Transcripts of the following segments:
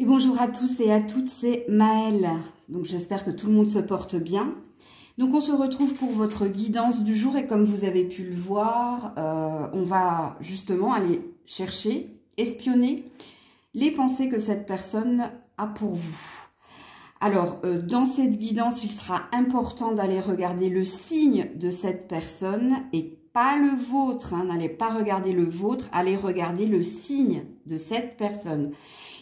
bonjour à tous et à toutes, c'est Maëlle. Donc j'espère que tout le monde se porte bien. Donc on se retrouve pour votre guidance du jour et comme vous avez pu le voir, on va justement aller chercher, espionner les pensées que cette personne a pour vous. Alors dans cette guidance, il sera important d'aller regarder le signe de cette personne et pas le vôtre. N'allez pas regarder le vôtre, allez regarder le signe de cette personne.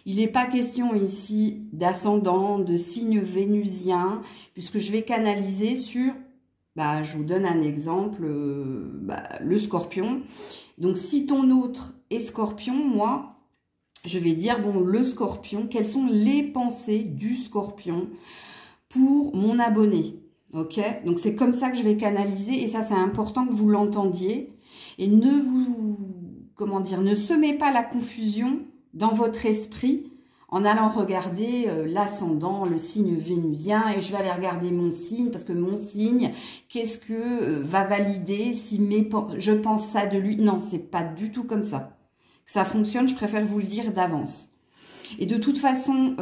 Il n'est pas question ici d'ascendant, de signe vénusien, puisque je vais canaliser sur, je vous donne un exemple, le scorpion. Donc, si ton autre est scorpion, moi, je vais dire, bon, le scorpion, quelles sont les pensées du scorpion pour mon abonné, ok? Donc, c'est comme ça que je vais canaliser, et ça, c'est important que vous l'entendiez. Et ne vous, ne semez pas la confusion dans votre esprit en allant regarder l'ascendant, le signe vénusien, et je vais aller regarder mon signe, parce que mon signe, qu'est-ce que va valider si je pense ça de lui? Non, c'est pas du tout comme ça que ça fonctionne, je préfère vous le dire d'avance. Et de toute façon,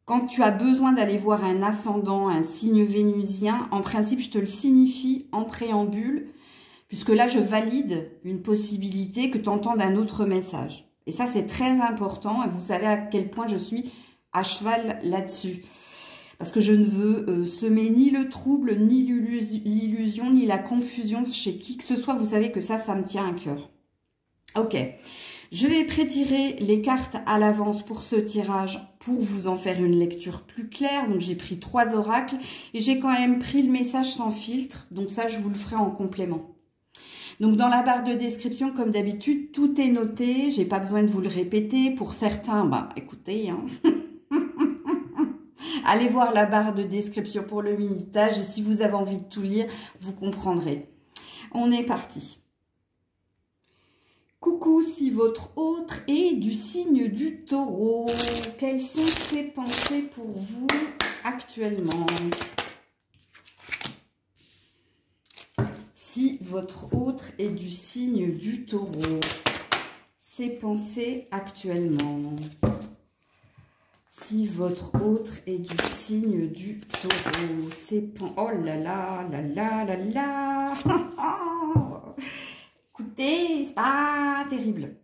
quand tu as besoin d'aller voir un ascendant, un signe vénusien, en principe, je te le signifie en préambule, puisque là, je valide une possibilité que tu entendes un autre message. Et ça, c'est très important. Et vous savez à quel point je suis à cheval là-dessus. Parce que je ne veux semer ni le trouble, ni l'illusion, ni la confusion chez qui que ce soit. Vous savez que ça me tient à cœur. Ok. Je vais prétirer les cartes à l'avance pour ce tirage, pour vous en faire une lecture plus claire. Donc, j'ai pris 3 oracles et j'ai quand même pris le message sans filtre. Donc, ça, je vous le ferai en complément. Donc, dans la barre de description, comme d'habitude, tout est noté. J'ai pas besoin de vous le répéter. Pour certains, écoutez, allez voir la barre de description pour le minutage. Et si vous avez envie de tout lire, vous comprendrez. On est parti. Coucou, si votre autre est du signe du taureau, quelles sont ses pensées pour vous actuellement ? Si votre autre est du signe du taureau, ses pensées actuellement. Si votre autre est du signe du taureau, ses pensées... Oh là là, là là, là là. Écoutez, c'est pas terrible.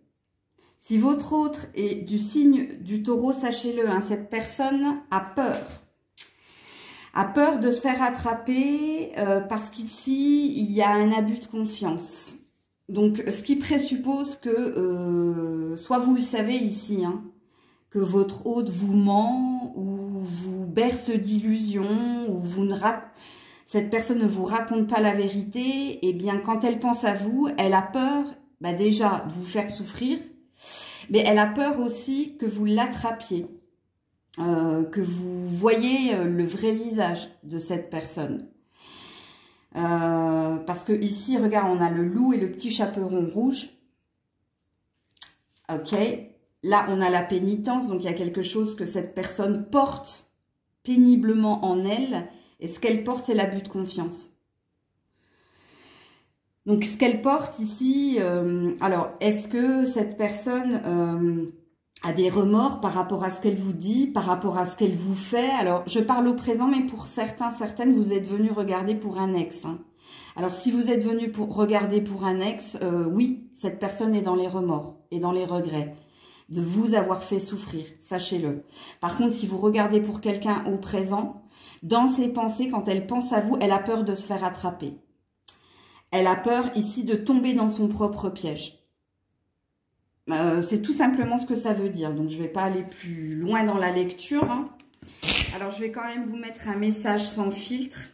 Si votre autre est du signe du taureau, sachez-le, cette personne a peur. A peur de se faire attraper parce qu'ici, il y a un abus de confiance. Donc, ce qui présuppose que, soit vous le savez ici, que votre hôte vous ment ou vous berce d'illusions, ou cette personne ne vous raconte pas la vérité, et bien, quand elle pense à vous, elle a peur déjà de vous faire souffrir, mais elle a peur aussi que vous l'attrapiez. Que vous voyez le vrai visage de cette personne. Parce que ici, regarde, on a le loup et le petit chaperon rouge. Ok. Là, on a la pénitence. Donc, il y a quelque chose que cette personne porte péniblement en elle. Et ce qu'elle porte, c'est l'abus de confiance. Donc, ce qu'elle porte ici... alors, est-ce que cette personne... a des remords par rapport à ce qu'elle vous dit, par rapport à ce qu'elle vous fait? Alors, je parle au présent, mais pour certaines, vous êtes venus regarder pour un ex. Alors, si vous êtes venus regarder pour un ex, oui, cette personne est dans les remords et dans les regrets de vous avoir fait souffrir, sachez-le. Par contre, si vous regardez pour quelqu'un au présent, dans ses pensées, quand elle pense à vous, elle a peur de se faire attraper. Elle a peur ici de tomber dans son propre piège. C'est tout simplement ce que ça veut dire. Donc, je ne vais pas aller plus loin dans la lecture. Alors, je vais quand même vous mettre un message sans filtre.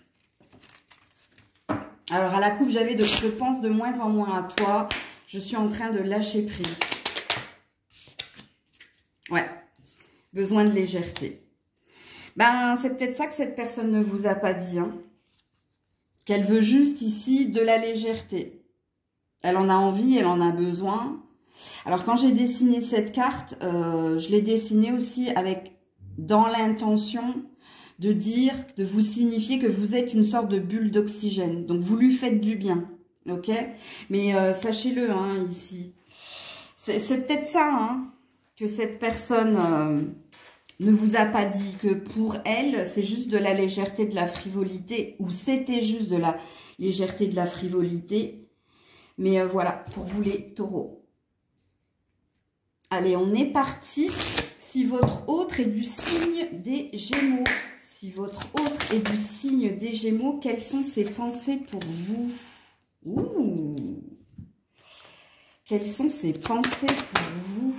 Alors, à la coupe, je pense de moins en moins à toi. Je suis en train de lâcher prise. Ouais. Besoin de légèreté. C'est peut-être ça que cette personne ne vous a pas dit. Qu'elle veut juste ici de la légèreté. Elle en a envie, elle en a besoin. Alors, quand j'ai dessiné cette carte, je l'ai dessinée aussi dans l'intention de vous signifier que vous êtes une sorte de bulle d'oxygène. Donc, vous lui faites du bien, ok? Mais sachez-le, ici. C'est peut-être ça, que cette personne ne vous a pas dit, que pour elle, c'est juste de la légèreté, de la frivolité, ou c'était juste de la légèreté, de la frivolité. Mais voilà, pour vous les taureaux. Allez, on est parti. Si votre autre est du signe des Gémeaux, si votre autre est du signe des Gémeaux, quelles sont ses pensées pour vous? Ouh. Quelles sont ses pensées pour vous?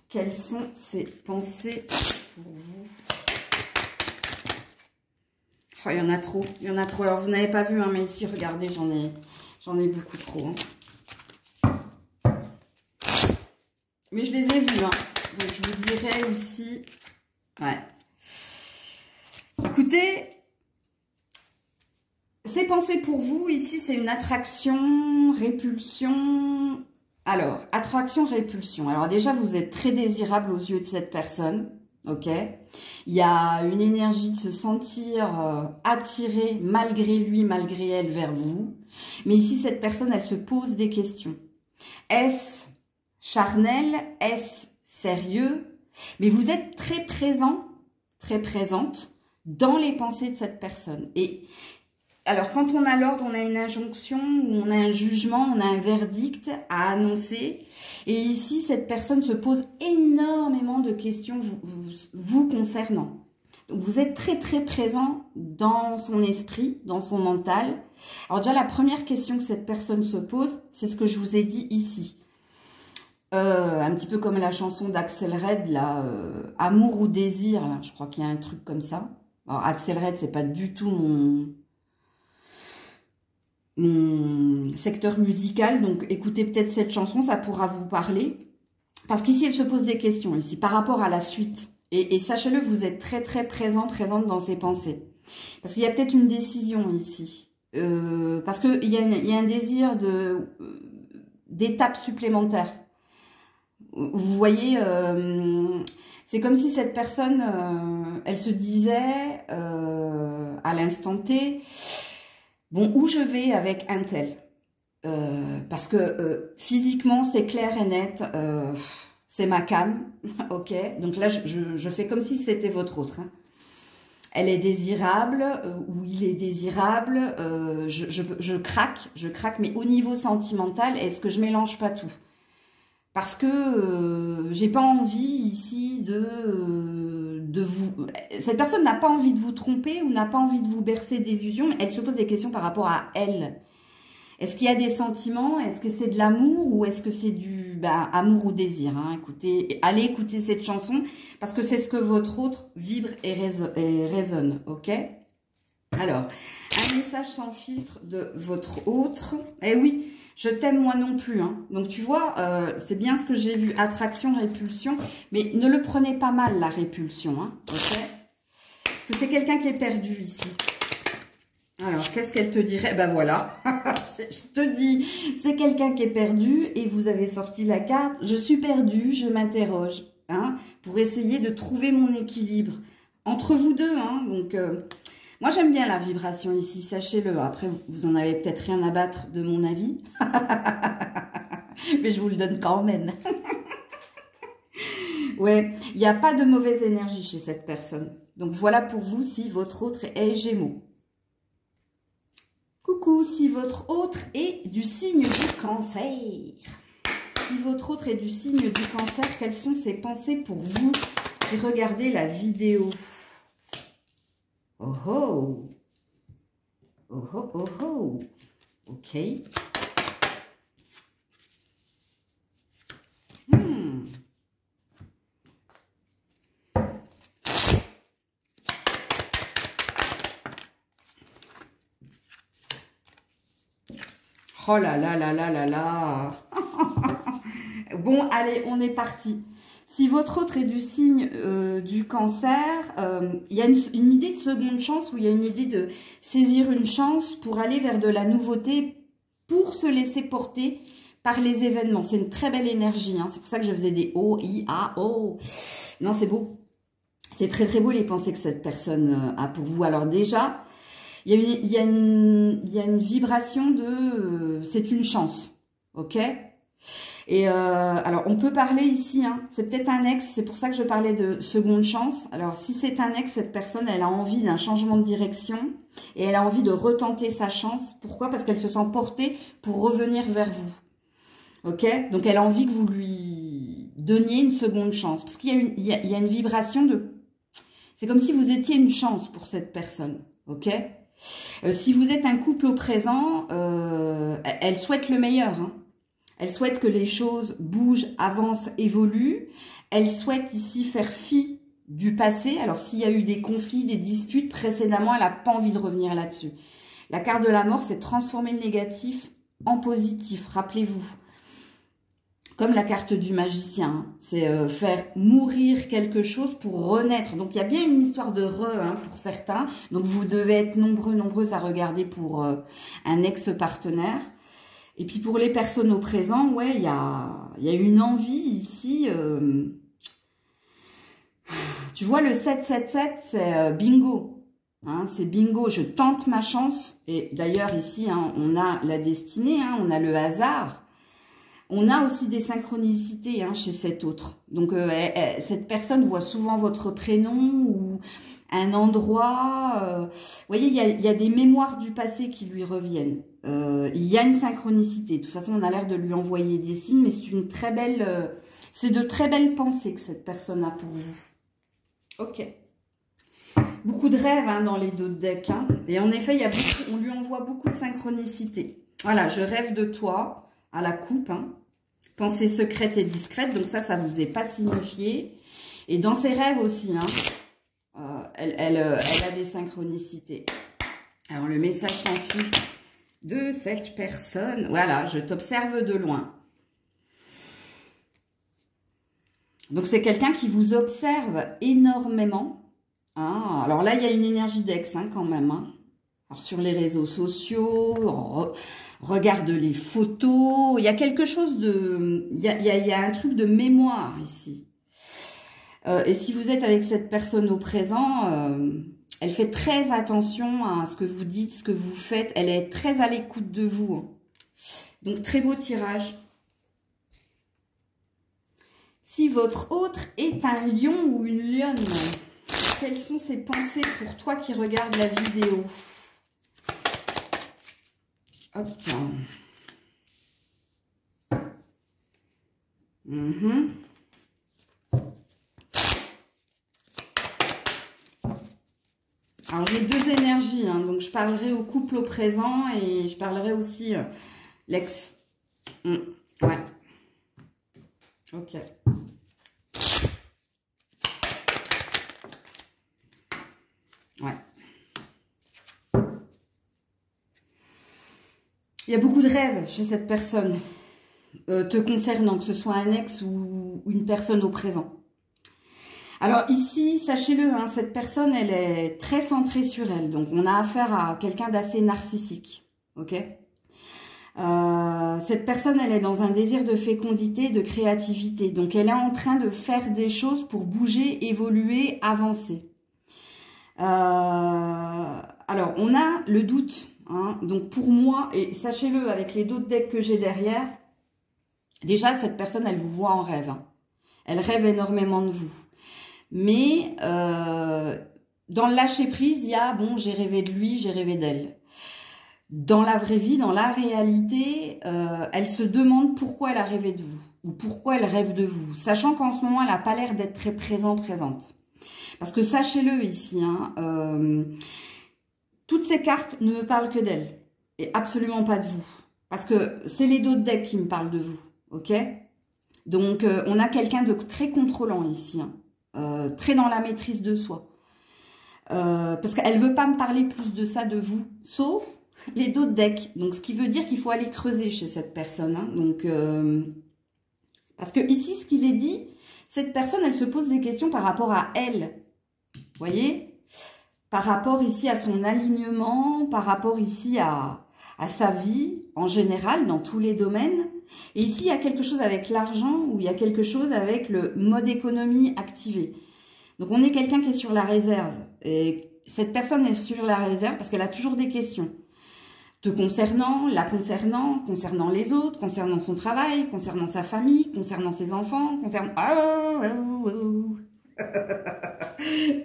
Quelles sont ses pensées pour vous? Oh, il y en a trop, il y en a trop. Alors, vous n'avez pas vu, hein, mais ici, regardez, j'en ai beaucoup trop. Hein. Mais je les ai vus, hein. Donc, je vous dirais ici... Ouais. Écoutez, ces pensées pour vous, ici, c'est une attraction, répulsion. Alors, attraction, répulsion. Alors déjà, vous êtes très désirable aux yeux de cette personne, ok? Il y a une énergie de se sentir attiré malgré lui, malgré elle, vers vous. Mais ici, cette personne, elle se pose des questions. Est-ce charnel? Est-ce sérieux? Mais vous êtes très présent, très présente dans les pensées de cette personne. Et alors, quand on a l'ordre, on a une injonction, on a un jugement, on a un verdict à annoncer. Et ici, cette personne se pose énormément de questions vous concernant. Donc, vous êtes très, très présent dans son esprit, dans son mental. Alors déjà, la première question que cette personne se pose, c'est ce que je vous ai dit ici. Un petit peu comme la chanson d'Axel Red, là, Amour ou désir, là, je crois qu'il y a un truc comme ça. Alors, Axel Red, c'est pas du tout mon secteur musical, donc écoutez peut-être cette chanson, ça pourra vous parler. Parce qu'ici, elle se pose des questions, ici, par rapport à la suite. Et sachez-le, vous êtes très, très présente dans ses pensées. Parce qu'il y a peut-être une décision ici. Parce qu'il y a un désir d'étape supplémentaire. Vous voyez, c'est comme si cette personne, elle se disait à l'instant T, bon, où je vais avec un tel? Parce que physiquement, c'est clair et net, c'est ma cam, ok? Donc là, je fais comme si c'était votre autre. Hein. Elle est désirable, ou il est désirable, je craque, mais au niveau sentimental, est-ce que je mélange pas tout? Parce que j'ai pas envie ici de vous... Cette personne n'a pas envie de vous tromper ou n'a pas envie de vous bercer d'illusions. Elle se pose des questions par rapport à elle. Est-ce qu'il y a des sentiments? Est-ce que c'est de l'amour ou est-ce que c'est du amour ou désir, hein? Écoutez, allez écouter cette chanson parce que c'est ce que votre autre vibre et résonne, ok? Alors, un message sans filtre de votre autre. Eh oui, je t'aime moi non plus. Hein. Donc, tu vois, c'est bien ce que j'ai vu. Attraction, répulsion. Mais ne le prenez pas mal, la répulsion. Hein, ok? Parce que c'est quelqu'un qui est perdu ici. Alors, qu'est-ce qu'elle te dirait? Ben voilà. Je te dis, c'est quelqu'un qui est perdu. Et vous avez sorti la carte. Je suis perdu, je m'interroge. Hein, pour essayer de trouver mon équilibre. Entre vous deux. Hein, donc... moi, j'aime bien la vibration ici, sachez-le. Après, vous en avez peut-être rien à battre de mon avis. Mais je vous le donne quand même. Ouais, il n'y a pas de mauvaise énergie chez cette personne. Donc, voilà pour vous si votre autre est Gémeaux. Coucou, si votre autre est du signe du Cancer. Si votre autre est du signe du Cancer, quelles sont ses pensées pour vous qui regardez la vidéo? Oh oh! Oh oh oh oh! Ok. Oh là là là là là là! Bon, allez, on est parti. Si votre autre est du signe du Cancer, il y a une idée de seconde chance ou il y a une idée de saisir une chance pour aller vers de la nouveauté, pour se laisser porter par les événements. C'est une très belle énergie. Hein. C'est pour ça que je faisais des O, I, A, O. Non, c'est beau. C'est très très beau les pensées que cette personne a pour vous. Alors déjà, il y a une vibration de... c'est une chance. Ok ? Et alors, on peut parler ici, hein, c'est peut-être un ex, c'est pour ça que je parlais de seconde chance. Alors, si c'est un ex, cette personne, elle a envie d'un changement de direction et elle a envie de retenter sa chance. Pourquoi? Parce qu'elle se sent portée pour revenir vers vous. Ok? Donc, elle a envie que vous lui donniez une seconde chance. Parce qu'il y a une vibration de... C'est comme si vous étiez une chance pour cette personne. Ok? Si vous êtes un couple au présent, elle souhaite le meilleur, hein. Elle souhaite que les choses bougent, avancent, évoluent. Elle souhaite ici faire fi du passé. Alors, s'il y a eu des conflits, des disputes précédemment, elle n'a pas envie de revenir là-dessus. La carte de la mort, c'est transformer le négatif en positif. Rappelez-vous. Comme la carte du magicien. Hein. C'est faire mourir quelque chose pour renaître. Donc, il y a bien une histoire de hein, pour certains. Donc, vous devez être nombreux à regarder pour un ex-partenaire. Et puis pour les personnes au présent, ouais, il y a une envie ici. Tu vois, le 777, c'est bingo. Hein, c'est bingo, je tente ma chance. Et d'ailleurs, ici, hein, on a la destinée, hein, on a le hasard. On a aussi des synchronicités hein, chez cet autre. Donc, cette personne voit souvent votre prénom ou un endroit. Vous voyez, il y a des mémoires du passé qui lui reviennent. Il y a une synchronicité. De toute façon, on a l'air de lui envoyer des signes, mais c'est une très belle, c'est de très belles pensées que cette personne a pour vous. Ok. Beaucoup de rêves hein, dans les deux decks. Hein. Et en effet, on lui envoie beaucoup de synchronicité. Voilà, je rêve de toi à la coupe. Hein. Pensée secrète et discrète. Donc ça vous est pas signifié. Et dans ses rêves aussi, hein, elle a des synchronicités. Alors, le message sans filtre de cette personne. Voilà, je t'observe de loin. Donc, c'est quelqu'un qui vous observe énormément. Ah, alors là, il y a une énergie d'ex hein, quand même. Hein. Alors, sur les réseaux sociaux, regarde les photos. Il y a quelque chose de... Il y a un truc de mémoire ici. Et si vous êtes avec cette personne au présent... elle fait très attention à ce que vous dites, ce que vous faites. Elle est très à l'écoute de vous. Hein. Donc, très beau tirage. Si votre autre est un lion ou une lionne, quelles sont ses pensées pour toi qui regarde la vidéo? Hop. Alors, j'ai deux énergies, hein, donc je parlerai au couple au présent et je parlerai aussi l'ex. Ouais. Ok. Ouais. Il y a beaucoup de rêves chez cette personne te concernant, que ce soit un ex ou une personne au présent. Alors ici, sachez-le, hein, cette personne, elle est très centrée sur elle. Donc, on a affaire à quelqu'un d'assez narcissique. Ok ? Cette personne, elle est dans un désir de fécondité, de créativité. Donc, elle est en train de faire des choses pour bouger, évoluer, avancer. Alors, on a le doute. Hein, donc, pour moi, et sachez-le, avec les d'autres decks que j'ai derrière, déjà, cette personne, elle vous voit en rêve. Hein. Elle rêve énormément de vous. Mais dans le lâcher-prise, il y a, bon, j'ai rêvé de lui, j'ai rêvé d'elle. Dans la vraie vie, dans la réalité, elle se demande pourquoi elle a rêvé de vous. Ou pourquoi elle rêve de vous. Sachant qu'en ce moment, elle n'a pas l'air d'être très présente. Parce que sachez-le ici, hein, toutes ces cartes ne me parlent que d'elle. Et absolument pas de vous. Parce que c'est les d'autres decks qui me parlent de vous. Ok ? Donc, on a quelqu'un de très contrôlant ici. Hein. Très dans la maîtrise de soi. Parce qu'elle ne veut pas me parler plus de ça de vous, sauf les d'autres decks. Donc, ce qui veut dire qu'il faut aller creuser chez cette personne. Hein. Donc, parce que ici, ce qu'il est dit, cette personne, elle se pose des questions par rapport à elle. Vous voyez? Par rapport ici à son alignement, par rapport ici à sa vie en général, dans tous les domaines. Et ici, il y a quelque chose avec l'argent ou il y a quelque chose avec le mode économie activé. Donc, on est quelqu'un qui est sur la réserve. Et cette personne est sur la réserve parce qu'elle a toujours des questions. te concernant, la concernant, concernant les autres, concernant son travail, concernant sa famille, concernant ses enfants, concernant...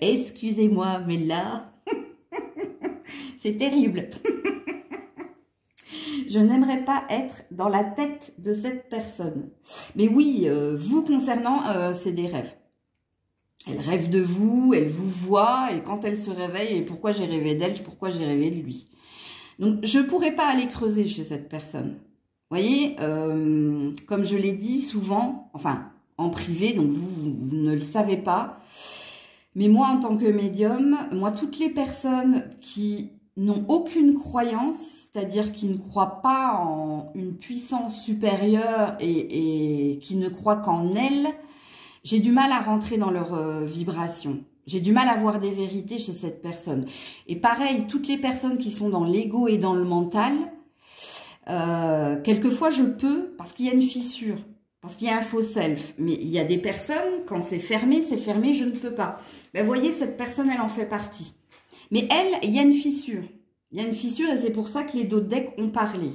Excusez-moi, mais là, c'est terrible. Je n'aimerais pas être dans la tête de cette personne. Mais oui, vous concernant, c'est des rêves. Elle rêve de vous, elle vous voit, et quand elle se réveille, et pourquoi j'ai rêvé d'elle, pourquoi j'ai rêvé de lui. Donc, je ne pourrais pas aller creuser chez cette personne. Vous voyez, comme je l'ai dit souvent, enfin, en privé, donc vous ne le savez pas, mais moi, en tant que médium, moi, toutes les personnes qui n'ont aucune croyance, c'est-à-dire qui ne croient pas en une puissance supérieure et qui ne croient qu'en elles, j'ai du mal à rentrer dans leur vibration. J'ai du mal à voir des vérités chez cette personne. Et pareil, toutes les personnes qui sont dans l'ego et dans le mental, quelquefois je peux, parce qu'il y a une fissure, parce qu'il y a un faux self. Mais il y a des personnes, quand c'est fermé, je ne peux pas. Ben, vous voyez, cette personne, elle en fait partie. Mais elle, il y a une fissure. Il y a une fissure et c'est pour ça que les dos de deck ont parlé.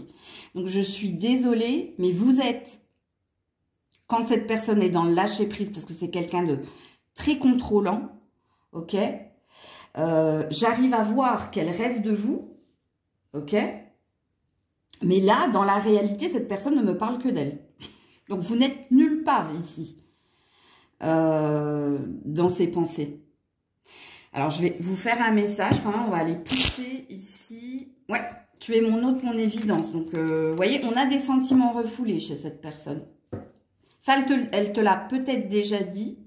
Donc je suis désolée, mais vous êtes, quand cette personne est dans le lâcher prise, parce que c'est quelqu'un de très contrôlant, ok, j'arrive à voir qu'elle rêve de vous, ok, mais là, dans la réalité, cette personne ne me parle que d'elle. Donc vous n'êtes nulle part ici, dans ses pensées. Alors, je vais vous faire un message, quand même, on va aller pousser ici. Ouais, tu es mon autre, mon évidence. Donc, vous voyez, on a des sentiments refoulés chez cette personne. Ça, elle te l'a peut-être déjà dit,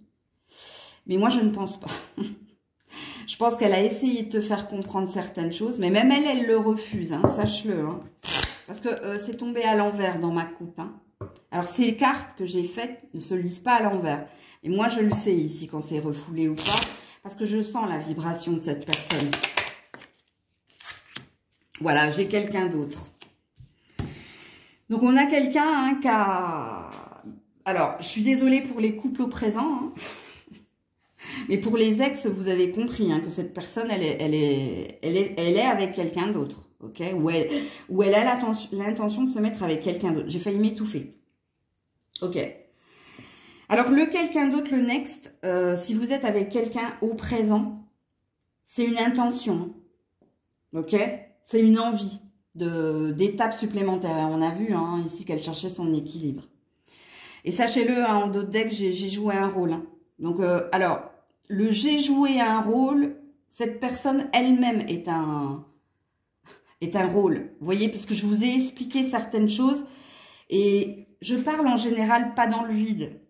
mais moi, je ne pense pas. Je pense qu'elle a essayé de te faire comprendre certaines choses, mais même elle, elle le refuse, hein, sache-le. Hein. Parce que c'est tombé à l'envers dans ma coupe. Hein. Alors, ces cartes que j'ai faites ne se lisent pas à l'envers. Et moi, je le sais ici, quand c'est refoulé ou pas. Parce que je sens la vibration de cette personne. Voilà, j'ai quelqu'un d'autre. Donc, on a quelqu'un hein, qui a... Alors, je suis désolée pour les couples au présent. Hein. Mais pour les ex, vous avez compris hein, que cette personne, elle est avec quelqu'un d'autre. Ok, ou elle a l'intention de se mettre avec quelqu'un d'autre. J'ai failli m'étouffer. Ok. Alors, le quelqu'un d'autre, le next, si vous êtes avec quelqu'un au présent, c'est une intention, ok? C'est une envie d'étapes supplémentaires. Et on a vu hein, ici qu'elle cherchait son équilibre. Et sachez-le, hein, en d'autres decks, j'ai joué un rôle. Hein. Donc, alors, le j'ai joué un rôle, cette personne elle-même est un rôle. Vous voyez, parce que je vous ai expliqué certaines choses et je parle en général pas dans le vide.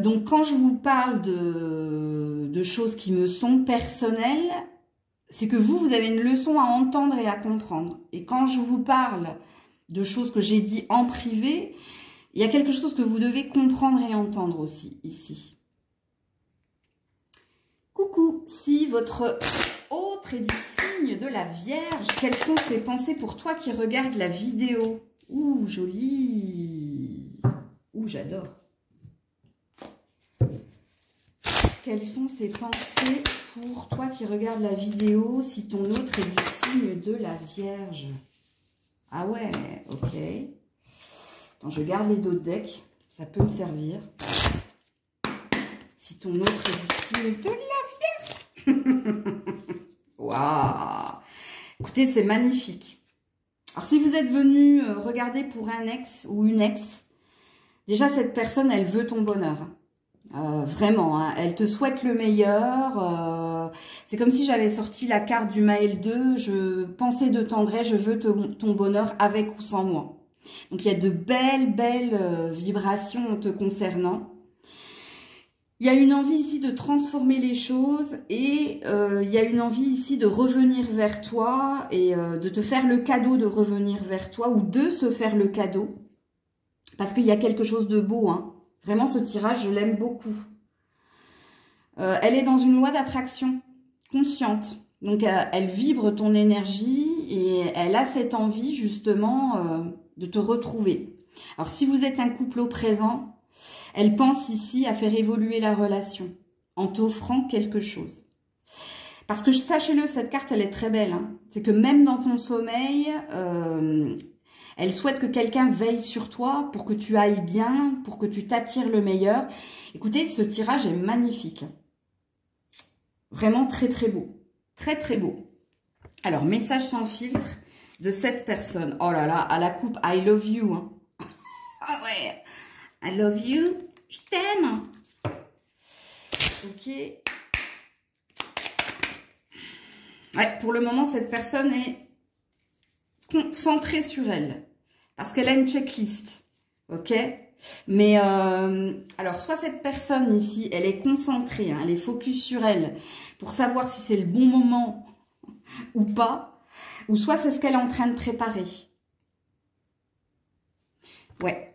Donc, quand je vous parle de choses qui me sont personnelles, c'est que vous avez une leçon à entendre et à comprendre. Et quand je vous parle de choses que j'ai dit en privé, il y a quelque chose que vous devez comprendre et entendre aussi, ici. Coucou, si votre autre est du signe de la Vierge, quelles sont ses pensées pour toi qui regardes la vidéo? Ouh, joli. Ouh, j'adore. Quelles sont ses pensées pour toi qui regardes la vidéo si ton autre est du signe de la Vierge? Ah ouais, ok. Attends, je garde les dos de deck, ça peut me servir. Si ton autre est du signe de la Vierge. Waouh. Écoutez, c'est magnifique. Alors, si vous êtes venu regarder pour un ex ou une ex, déjà, cette personne, elle veut ton bonheur. Vraiment, hein, elle te souhaite le meilleur. C'est comme si j'avais sorti la carte du Maël 2. Je pensais de tendresse, je veux ton bonheur avec ou sans moi. Donc, il y a de belles vibrations te concernant. Il y a une envie ici de transformer les choses et il y a une envie ici de revenir vers toi et de te faire le cadeau de revenir vers toi ou de se faire le cadeau. Parce qu'il y a quelque chose de beau, hein. Vraiment, ce tirage, je l'aime beaucoup. Elle est dans une loi d'attraction consciente. Donc, elle vibre ton énergie et elle a cette envie, justement, de te retrouver. Alors, si vous êtes un couple au présent, elle pense ici à faire évoluer la relation en t'offrant quelque chose. Parce que sachez-le, cette carte, elle est très belle. Hein. C'est que même dans ton sommeil, elle souhaite que quelqu'un veille sur toi pour que tu ailles bien, pour que tu t'attires le meilleur. Écoutez, ce tirage est magnifique. Vraiment très, très beau. Très, très beau. Alors, message sans filtre de cette personne. Oh là là, à la coupe, I love you. Hein. Ah ouais, I love you. Je t'aime. Ok. Ouais, pour le moment, cette personne est concentrée sur elle. Parce qu'elle a une checklist. Ok. Mais, alors, soit cette personne ici, elle est concentrée, hein, elle est focus sur elle, pour savoir si c'est le bon moment ou pas. Ou soit c'est ce qu'elle est en train de préparer. Ouais.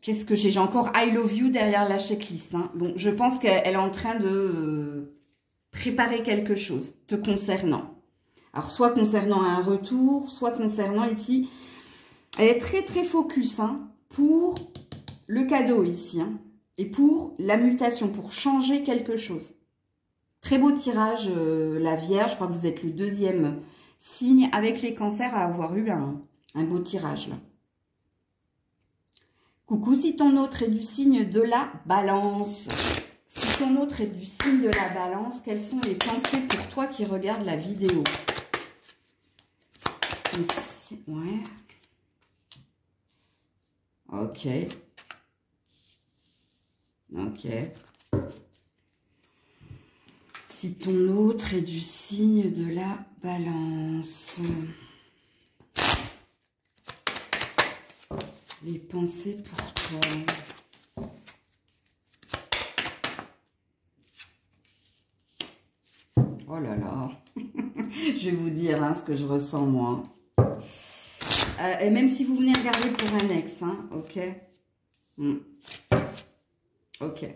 Qu'est-ce que j'ai? J'ai encore I love you derrière la checklist. Hein. Bon, je pense qu'elle est en train de préparer quelque chose te concernant. Alors, soit concernant un retour, soit concernant ici. Elle est très, très focus hein, pour le cadeau ici. Hein, et pour la mutation, pour changer quelque chose. Très beau tirage, la Vierge. Je crois que vous êtes le deuxième signe avec les cancers à avoir eu un beau tirage. Là. Coucou, si ton autre est du signe de la Balance. Si ton autre est du signe de la Balance, quelles sont les pensées pour toi qui regardes la vidéo? Ouais. Ok. Ok. Si ton autre est du signe de la Balance. Les pensées pour toi. Oh là là. Je vais vous dire hein, ce que je ressens moi. Et même si vous venez regarder pour un ex, hein, ok. Ok.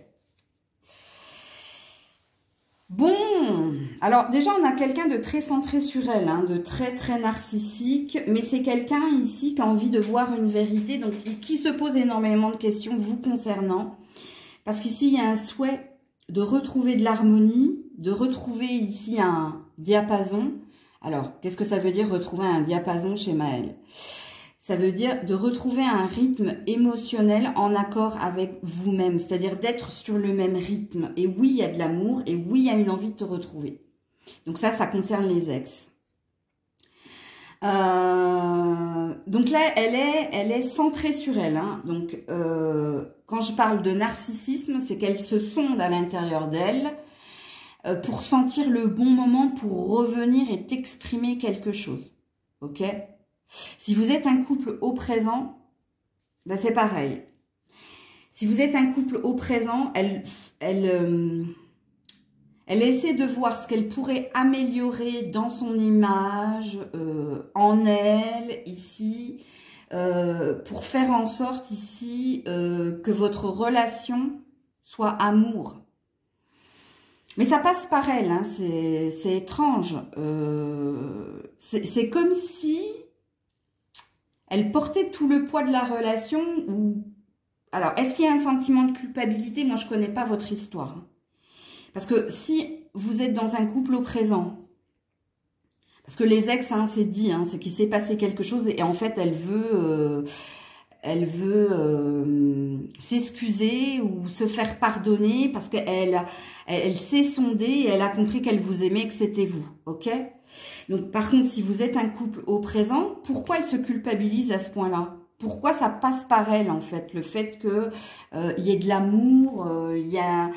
Bon, alors déjà on a quelqu'un de très centré sur elle, hein, de très très narcissique, mais c'est quelqu'un ici qui a envie de voir une vérité, donc qui se pose énormément de questions vous concernant, parce qu'ici il y a un souhait de retrouver de l'harmonie, de retrouver ici un diapason. Alors, qu'est-ce que ça veut dire retrouver un diapason chez Maëlle? Ça veut dire de retrouver un rythme émotionnel en accord avec vous-même, c'est-à-dire d'être sur le même rythme. Et oui, il y a de l'amour, et oui, il y a une envie de te retrouver. Donc ça concerne les ex. Donc là, elle est centrée sur elle. Hein. Donc, quand je parle de narcissisme, c'est qu'elle se sonde à l'intérieur d'elle pour sentir le bon moment pour revenir et t'exprimer quelque chose. Ok ? Si vous êtes un couple au présent, ben c'est pareil. Si vous êtes un couple au présent, elle essaie de voir ce qu'elle pourrait améliorer dans son image, en elle, ici, pour faire en sorte ici que votre relation soit amour. Mais ça passe par elle, hein, c'est étrange. C'est comme si elle portait tout le poids de la relation. Ou... Alors, est-ce qu'il y a un sentiment de culpabilité? Moi, je ne connais pas votre histoire. Parce que si vous êtes dans un couple au présent, parce que les ex, hein, c'est dit, hein, c'est qu'il s'est passé quelque chose et en fait, elle veut s'excuser ou se faire pardonner parce qu'elle s'est sondée et elle a compris qu'elle vous aimait, que c'était vous, ok? Donc, par contre, si vous êtes un couple au présent, pourquoi elle se culpabilise à ce point-là? Pourquoi ça passe par elle, en fait? Le fait qu'il y ait de l'amour, il y a...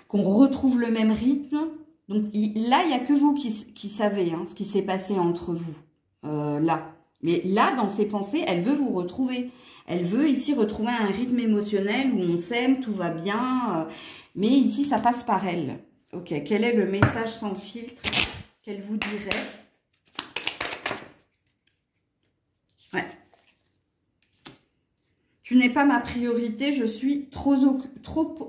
qu'on retrouve le même rythme. Donc, là, il n'y a que vous qui savez hein, ce qui s'est passé entre vous, là. Mais là, dans ses pensées, elle veut vous retrouver. Elle veut ici retrouver un rythme émotionnel où on s'aime, tout va bien. Mais ici, ça passe par elle. Ok, quel est le message sans filtre qu'elle vous dirait? Ouais. Tu n'es pas ma priorité, je suis trop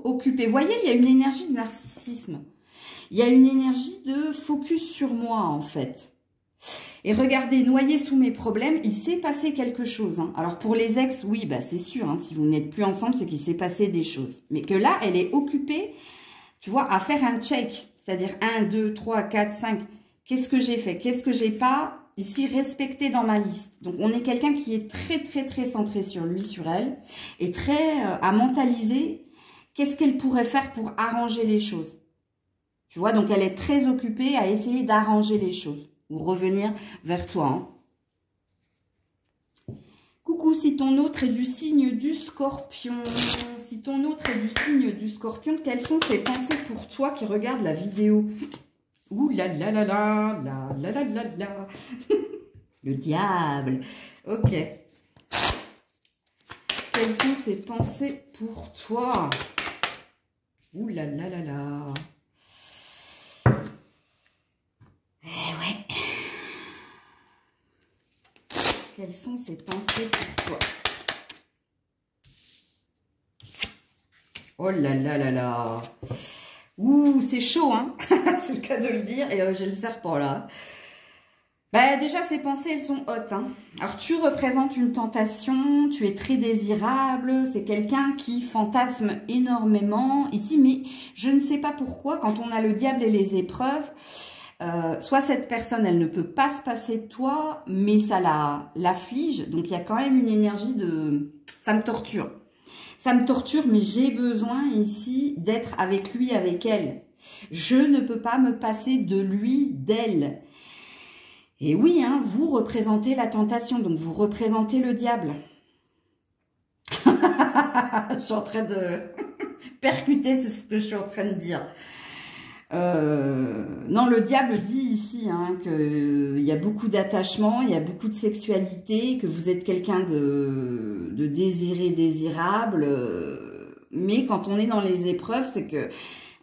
occupée. Vous voyez, il y a une énergie de narcissisme. Il y a une énergie de focus sur moi, en fait. Et regardez, noyé sous mes problèmes, il s'est passé quelque chose. Hein. Alors, pour les ex, oui, bah, c'est sûr. Hein, si vous n'êtes plus ensemble, c'est qu'il s'est passé des choses. Mais que là, elle est occupée... Tu vois, à faire un check. c'est-à-dire 1, 2, 3, 4, 5. Qu'est-ce que j'ai fait? Qu'est-ce que j'ai pas ici respecté dans ma liste? Donc, on est quelqu'un qui est très centré sur lui, sur elle, et très à mentaliser qu'est-ce qu'elle pourrait faire pour arranger les choses. Tu vois, donc elle est très occupée à essayer d'arranger les choses ou revenir vers toi. Hein. Coucou, si ton autre est du signe du Scorpion, si ton autre est du signe du Scorpion, quelles sont ses pensées pour toi qui regarde la vidéo? Ouh là là là là là là là là là. Le diable. Ok. Quelles sont ses pensées pour toi? Ouh là là là là. Eh ouais. Quelles sont ses pensées pour toi? Oh là là là là. Ouh, c'est chaud, hein. C'est le cas de le dire. Et j'ai le serpent là. Bah, déjà, ces pensées, elles sont hautes. Hein. Alors, tu représentes une tentation, tu es très désirable, c'est quelqu'un qui fantasme énormément ici, mais je ne sais pas pourquoi, quand on a le diable et les épreuves, soit cette personne, elle ne peut pas se passer de toi, mais ça l'afflige, donc il y a quand même une énergie de... Ça me torture. Ça me torture, mais j'ai besoin ici d'être avec lui, avec elle. Je ne peux pas me passer de lui, d'elle. Et oui, hein, vous représentez la tentation, donc vous représentez le diable. Je suis en train de percuter ce que je suis en train de dire. Non, le diable dit ici hein, qu'il y a beaucoup d'attachement, il y a beaucoup de sexualité, que vous êtes quelqu'un de désiré, désirable. Mais quand on est dans les épreuves, c'est que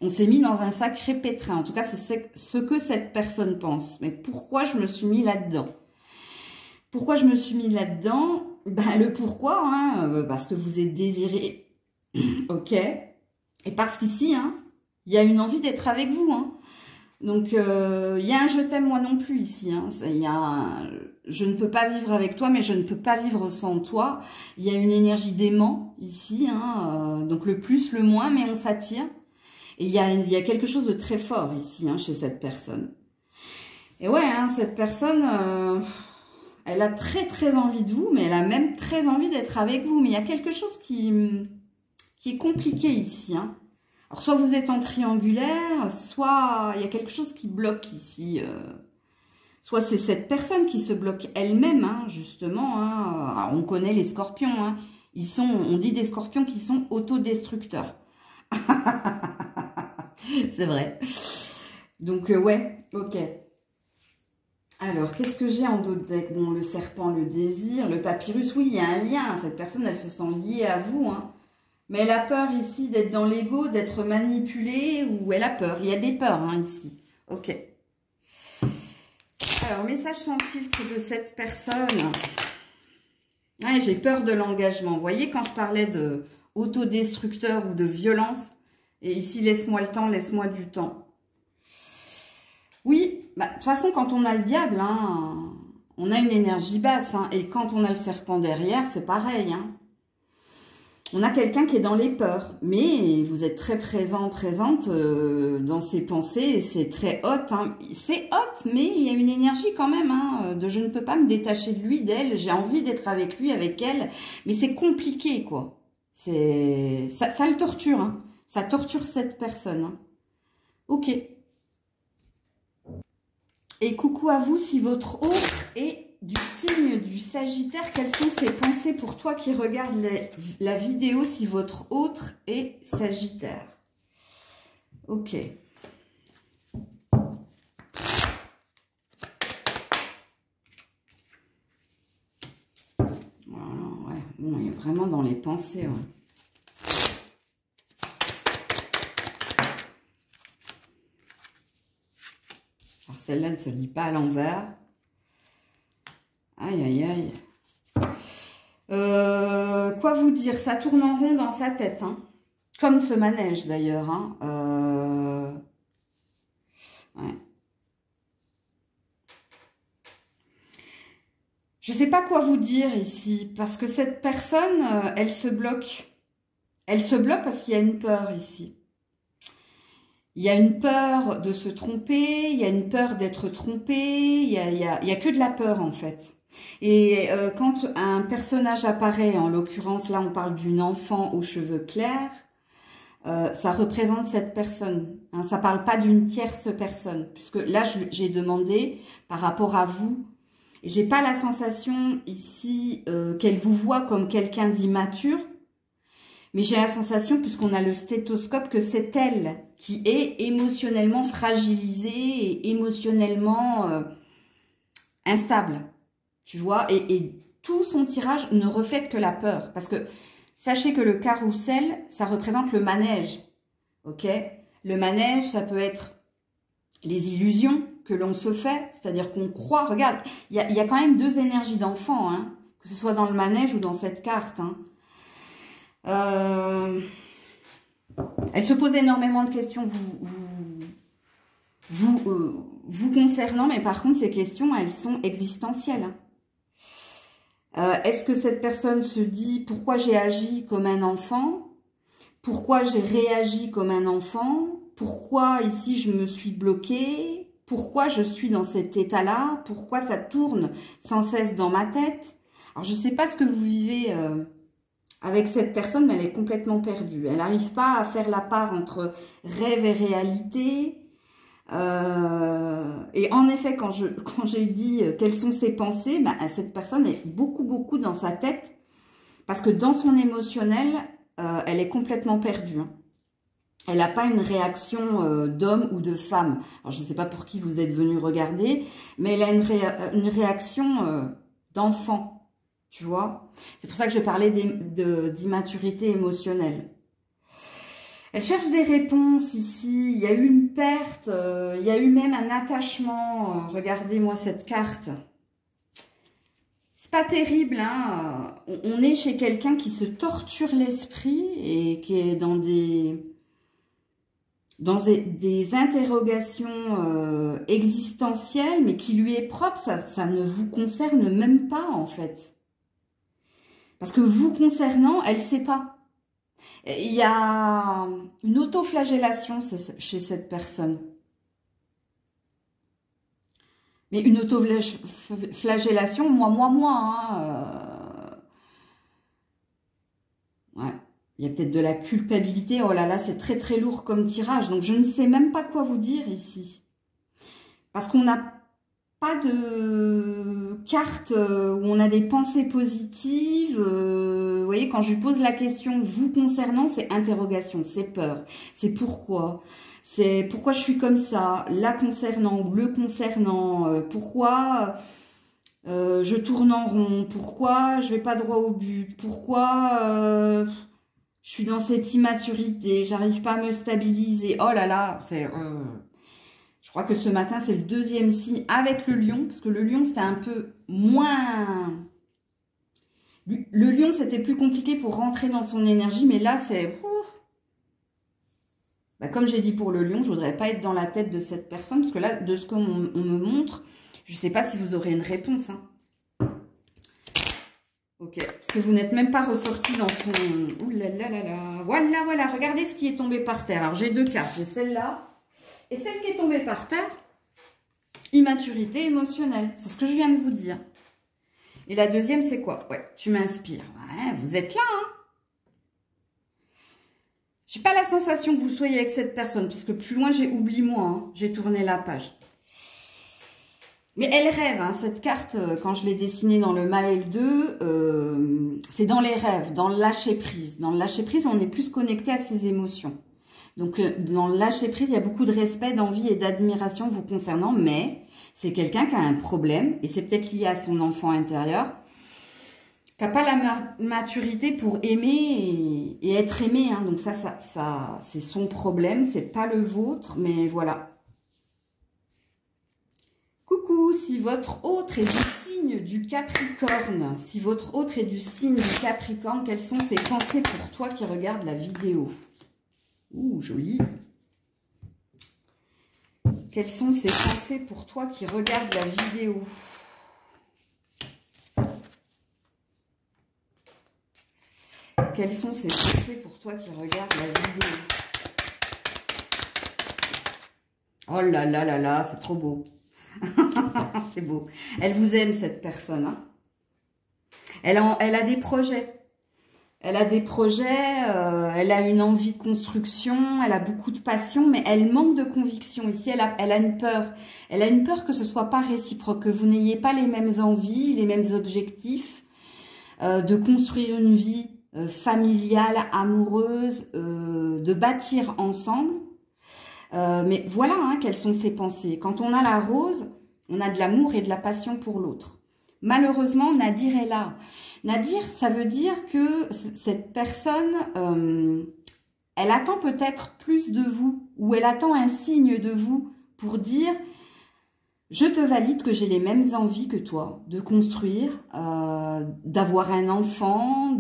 on s'est mis dans un sacré pétrin. En tout cas, c'est ce que cette personne pense. Mais pourquoi je me suis mis là-dedans? Pourquoi je me suis mis là-dedans? Ben, le pourquoi, hein, parce que vous êtes désiré. Ok. Et parce qu'ici, hein, il y a une envie d'être avec vous. Hein. Donc, il y a un je t'aime moi non plus ici. Hein. Je ne peux pas vivre avec toi, mais je ne peux pas vivre sans toi. Il y a une énergie d'aimant ici. Hein, donc, le plus, le moins, mais on s'attire. Et il y a quelque chose de très fort ici, hein, chez cette personne. Et ouais, hein, cette personne, elle a très envie de vous, mais elle a même très envie d'être avec vous. Mais il y a quelque chose qui est compliqué ici. Hein. Alors, soit vous êtes en triangulaire, soit il y a quelque chose qui bloque ici. Soit c'est cette personne qui se bloque elle-même, hein, justement. Hein. Alors, on connaît les scorpions. Hein. On dit des scorpions qui sont autodestructeurs. C'est vrai. Donc, ouais, ok. Alors, qu'est-ce que j'ai en d'autres decks? Bon, le serpent, le désir, le papyrus. Oui, il y a un lien. Cette personne, elle se sent liée à vous. Hein. Mais elle a peur ici d'être dans l'ego, d'être manipulée. Ou elle a peur. Il y a des peurs hein, ici. Ok. Alors, message sans filtre de cette personne. Ouais, j'ai peur de l'engagement. Vous voyez, quand je parlais de autodestructeur ou de violence... Et ici, laisse-moi le temps, laisse-moi du temps. Oui, bah, de toute façon, quand on a le diable, hein, on a une énergie basse. Hein, et quand on a le serpent derrière, c'est pareil. Hein. On a quelqu'un qui est dans les peurs. Mais vous êtes très présent, présente dans ses pensées. C'est très haute. Hein. C'est haute, mais il y a une énergie quand même. Hein, de je ne peux pas me détacher de lui, d'elle. J'ai envie d'être avec lui, avec elle. Mais c'est compliqué, quoi. Ça le torture, hein. Ça torture cette personne. Hein. Ok. Et coucou à vous, si votre autre est du signe du Sagittaire, quelles sont ses pensées pour toi qui regarde la vidéo si votre autre est Sagittaire? Ok. Voilà, ouais. Bon, il est vraiment dans les pensées, ouais. Celle-là ne se lit pas à l'envers. Aïe, aïe, aïe. Quoi vous dire? Ça tourne en rond dans sa tête. Hein. Comme ce manège, d'ailleurs. Hein. Ouais. Je ne sais pas quoi vous dire ici. Parce que cette personne, elle se bloque. Elle se bloque parce qu'il y a une peur ici. Il y a une peur de se tromper, il y a une peur d'être trompé, il y a que de la peur en fait. Et quand un personnage apparaît, en l'occurrence là on parle d'une enfant aux cheveux clairs, ça représente cette personne. Hein, ça parle pas d'une tierce personne, puisque là j'ai demandé par rapport à vous. Et j'ai pas la sensation ici qu'elle vous voit comme quelqu'un d'immature, mais j'ai la sensation, puisqu'on a le stéthoscope, que c'est elle qui est émotionnellement fragilisée et émotionnellement instable. Tu vois, et tout son tirage ne reflète que la peur. Parce que sachez que le carrousel, ça représente le manège. Ok? Le manège, ça peut être les illusions que l'on se fait, c'est-à-dire qu'on croit. Regarde, il y a quand même deux énergies d'enfant, hein, que ce soit dans le manège ou dans cette carte. Hein. Elle se pose énormément de questions vous concernant, mais par contre, ces questions, elles sont existentielles. Est-ce que cette personne se dit pourquoi j'ai agi comme un enfant? Pourquoi j'ai réagi comme un enfant? Pourquoi ici je me suis bloquée? Pourquoi je suis dans cet état-là? Pourquoi ça tourne sans cesse dans ma tête? Alors, je ne sais pas ce que vous vivez avec cette personne, mais elle est complètement perdue. Elle n'arrive pas à faire la part entre rêve et réalité. Et en effet, quand j'ai dit quelles sont ses pensées, ben, cette personne est beaucoup dans sa tête, parce que dans son émotionnel, elle est complètement perdue. Hein. Elle n'a pas une réaction d'homme ou de femme. Alors, je ne sais pas pour qui vous êtes venu regarder, mais elle a une réaction d'enfant, tu vois. C'est pour ça que je parlais d'immaturité émotionnelle. Elle cherche des réponses ici. Il y a eu une perte, il y a eu même un attachement. Regardez-moi cette carte. C'est pas terrible, hein. On est chez quelqu'un qui se torture l'esprit et qui est dans des interrogations existentielles, mais qui lui est propre. Ça ne vous concerne même pas, en fait. Parce que vous concernant, elle ne sait pas. Il y a une autoflagellation chez cette personne. Mais une autoflagellation, moi. Hein, ouais. Il y a peut-être de la culpabilité. Oh là là, c'est très lourd comme tirage. Donc, je ne sais même pas quoi vous dire ici. Parce qu'on n'a pas de carte où on a des pensées positives. Vous voyez, quand je lui pose la question vous concernant, c'est interrogation, c'est peur, c'est pourquoi. C'est pourquoi je suis comme ça, la concernant ou le concernant, pourquoi je tourne en rond, pourquoi je vais pas droit au but, pourquoi je suis dans cette immaturité, j'arrive pas à me stabiliser. Oh là là, c'est... Je crois que ce matin, c'est le deuxième signe avec le lion, parce que le lion, c'était un peu moins... Le lion, c'était plus compliqué pour rentrer dans son énergie, mais là, c'est... Bah, comme j'ai dit pour le lion, je voudrais pas être dans la tête de cette personne, parce que là, de ce qu'on me montre, je sais pas si vous aurez une réponse. Hein. Ok, parce que vous n'êtes même pas ressorti dans son... Ouh là là là là. Voilà, regardez ce qui est tombé par terre. Alors, j'ai deux cartes, j'ai celle-là. Et celle qui est tombée par terre, immaturité émotionnelle. C'est ce que je viens de vous dire. Et la deuxième, c'est quoi? Ouais, tu m'inspires. Ouais, vous êtes là, hein? J'ai pas la sensation que vous soyez avec cette personne, puisque plus loin, j'ai oublié moi. Hein. J'ai tourné la page. Mais elle rêve, hein, cette carte, quand je l'ai dessinée dans le Maël 2, c'est dans les rêves, dans le lâcher-prise. Dans le lâcher-prise, on est plus connecté à ses émotions. Donc, dans le lâcher-prise, il y a beaucoup de respect, d'envie et d'admiration vous concernant, mais c'est quelqu'un qui a un problème, et c'est peut-être lié à son enfant intérieur, qui n'a pas la maturité pour aimer et être aimé. Hein. Donc ça c'est son problème, c'est pas le vôtre, mais voilà. Coucou, si votre autre est du signe du Capricorne, quelles sont ses pensées pour toi qui regarde la vidéo? Ouh, joli. Quelles sont ses pensées pour toi qui regarde la vidéo? Quelles sont ses pensées pour toi qui regarde la vidéo? Oh là là là là, c'est trop beau. C'est beau. Elle vous aime, cette personne. Hein. Elle a des projets. Elle a des projets, elle a une envie de construction, elle a beaucoup de passion, mais elle manque de conviction. Ici, elle a une peur. Elle a une peur que ce soit pas réciproque, que vous n'ayez pas les mêmes envies, les mêmes objectifs, de construire une vie familiale, amoureuse, de bâtir ensemble. Mais voilà hein, quelles sont ses pensées. Quand on a la rose, on a de l'amour et de la passion pour l'autre. Malheureusement, Nadir est là. Nadir, ça veut dire que cette personne, elle attend peut-être plus de vous, ou elle attend un signe de vous pour dire « Je te valide que j'ai les mêmes envies que toi, de construire, d'avoir un enfant,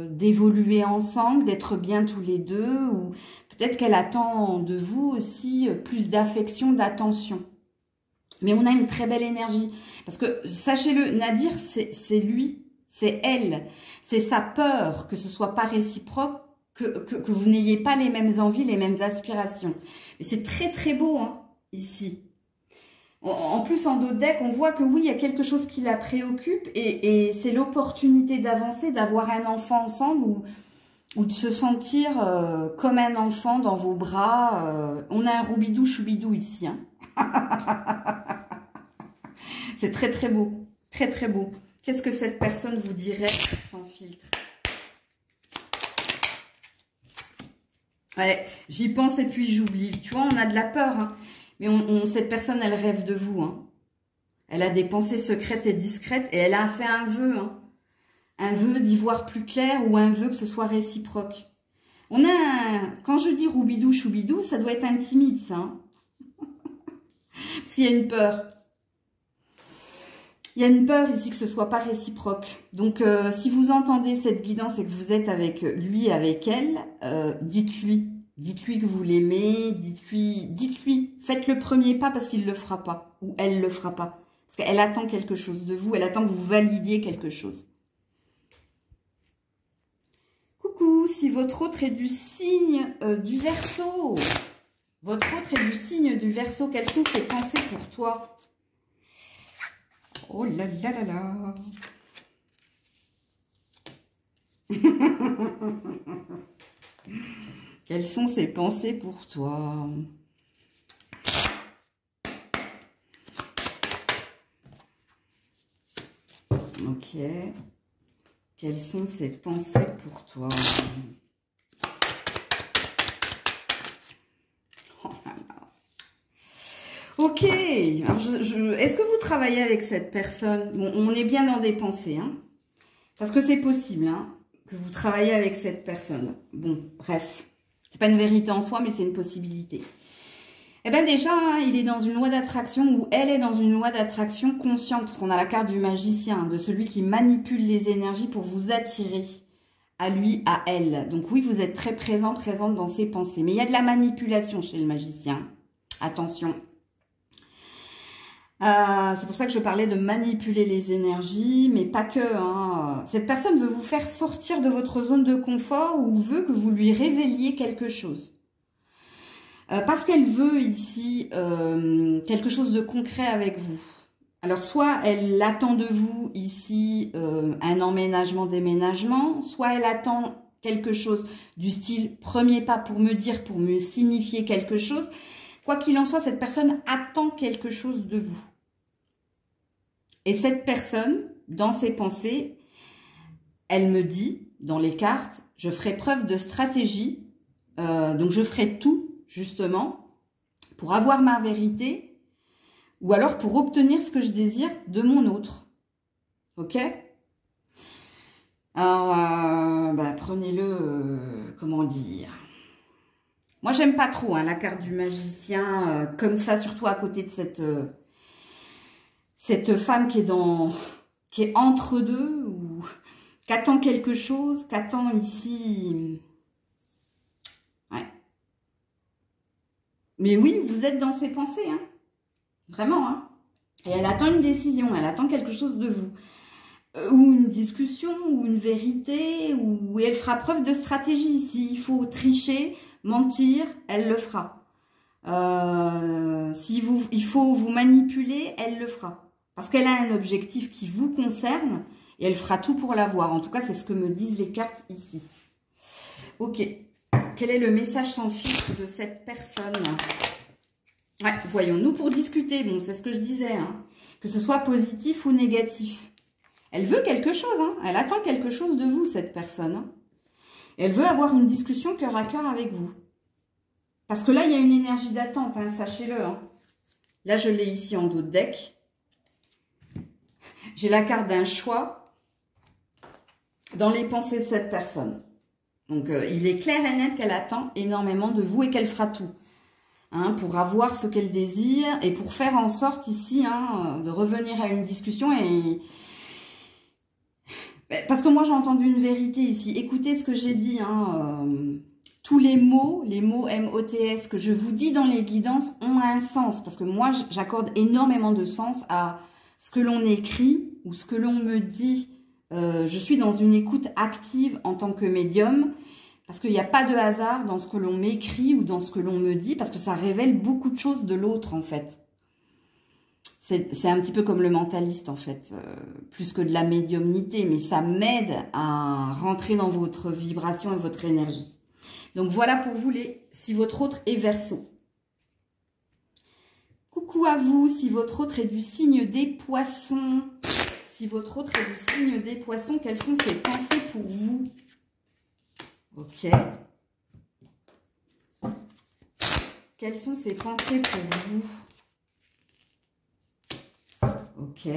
d'évoluer ensemble, d'être bien tous les deux, ou peut-être qu'elle attend de vous aussi plus d'affection, d'attention. » Mais on a une très belle énergie. Parce que, sachez-le, Nadir, c'est lui, c'est elle. C'est sa peur que ce soit pas réciproque, que vous n'ayez pas les mêmes envies, les mêmes aspirations. Et c'est très très beau, hein, ici. En plus, en dos de deck, on voit que oui, il y a quelque chose qui la préoccupe. Et c'est l'opportunité d'avancer, d'avoir un enfant ensemble ou de se sentir comme un enfant dans vos bras. On a un roubidou choubidou ici, hein. C'est très très beau, très très beau. Qu'est-ce que cette personne vous dirait sans filtre? Ouais, j'y pense et puis j'oublie. Tu vois, on a de la peur, hein. Mais cette personne, elle rêve de vous. Hein. Elle a des pensées secrètes et discrètes et elle a fait un vœu. Hein. Un vœu d'y voir plus clair ou un vœu que ce soit réciproque. On a quand je dis roubidou choubidou, ça doit être intimide, ça. Hein. Parce qu'il y a une peur. Il y a une peur ici que ce soit pas réciproque. Donc, si vous entendez cette guidance et que vous êtes avec lui, avec elle, dites-lui. Dites-lui que vous l'aimez, dites-lui. Faites le premier pas parce qu'il ne le fera pas. Ou elle ne le fera pas. Parce qu'elle attend quelque chose de vous. Elle attend que vous validiez quelque chose. Coucou, si votre autre est du signe du Verseau. Votre autre est du signe du Verseau. Quelles sont ses pensées pour toi ? Oh là là là là. Quelles sont ses pensées pour toi? Ok. Quelles sont ses pensées pour toi? Oh là là. Ok. Alors, est-ce que vous travaillez avec cette personne? Bon, on est bien dans des pensées, hein. Parce que c'est possible, hein, que vous travaillez avec cette personne. Bon, bref. C'est pas une vérité en soi, mais c'est une possibilité. Eh bien déjà, hein, il est dans une loi d'attraction ou elle est dans une loi d'attraction consciente, parce qu'on a la carte du magicien, de celui qui manipule les énergies pour vous attirer à lui, à elle. Donc oui, vous êtes très présent, présente dans ses pensées. Mais il y a de la manipulation chez le magicien. Attention. C'est pour ça que je parlais de manipuler les énergies, mais pas que. Hein. Cette personne veut vous faire sortir de votre zone de confort ou veut que vous lui révéliez quelque chose. Parce qu'elle veut ici quelque chose de concret avec vous. Alors, soit elle attend de vous ici un emménagement, déménagement, soit elle attend quelque chose du style premier pas pour me dire, pour me signifier quelque chose. Quoi qu'il en soit, cette personne attend quelque chose de vous. Et cette personne, dans ses pensées, elle me dit, dans les cartes, je ferai preuve de stratégie, donc je ferai tout, justement, pour avoir ma vérité, ou alors pour obtenir ce que je désire de mon autre. Ok ? Alors, prenez-le, comment dire... Moi, j'aime pas trop hein, la carte du magicien, comme ça, surtout à côté de cette femme qui est entre deux, ou qui attend quelque chose, qui attend ici... Ouais. Mais oui, vous êtes dans ses pensées, hein. Vraiment, hein. Et elle attend une décision, elle attend quelque chose de vous. Ou une discussion, ou une vérité, ou elle fera preuve de stratégie. S'il faut tricher, mentir, elle le fera. il faut vous manipuler, elle le fera. Parce qu'elle a un objectif qui vous concerne et elle fera tout pour l'avoir. En tout cas, c'est ce que me disent les cartes ici. Ok. Quel est le message sans filtre de cette personne? Ouais, voyons-nous pour discuter. Bon, c'est ce que je disais, hein. Que ce soit positif ou négatif. Elle veut quelque chose, hein. Elle attend quelque chose de vous, cette personne. Hein. Elle veut avoir une discussion cœur à cœur avec vous. Parce que là, il y a une énergie d'attente, hein, sachez-le. Hein. Là, je l'ai ici en dos de deck. J'ai la carte d'un choix dans les pensées de cette personne. Donc, il est clair et net qu'elle attend énormément de vous et qu'elle fera tout. Hein, pour avoir ce qu'elle désire et pour faire en sorte ici hein, de revenir à une discussion. Parce que moi, j'ai entendu une vérité ici. Écoutez ce que j'ai dit. Hein, tous les mots M-O-T-S que je vous dis dans les guidances ont un sens. Parce que moi, j'accorde énormément de sens à ce que l'on écrit ou ce que l'on me dit. Je suis dans une écoute active en tant que médium. Parce qu'il n'y a pas de hasard dans ce que l'on m'écrit ou dans ce que l'on me dit. Parce que ça révèle beaucoup de choses de l'autre, en fait. C'est un petit peu comme le mentaliste, en fait. Plus que de la médiumnité. Mais ça m'aide à rentrer dans votre vibration et votre énergie. Donc, voilà pour vous, si votre autre est Verseau. Coucou à vous, si votre autre est du signe des Poissons. Si votre autre est du signe des Poissons, quelles sont ses pensées pour vous? Ok. Quelles sont ses pensées pour vous? Ok.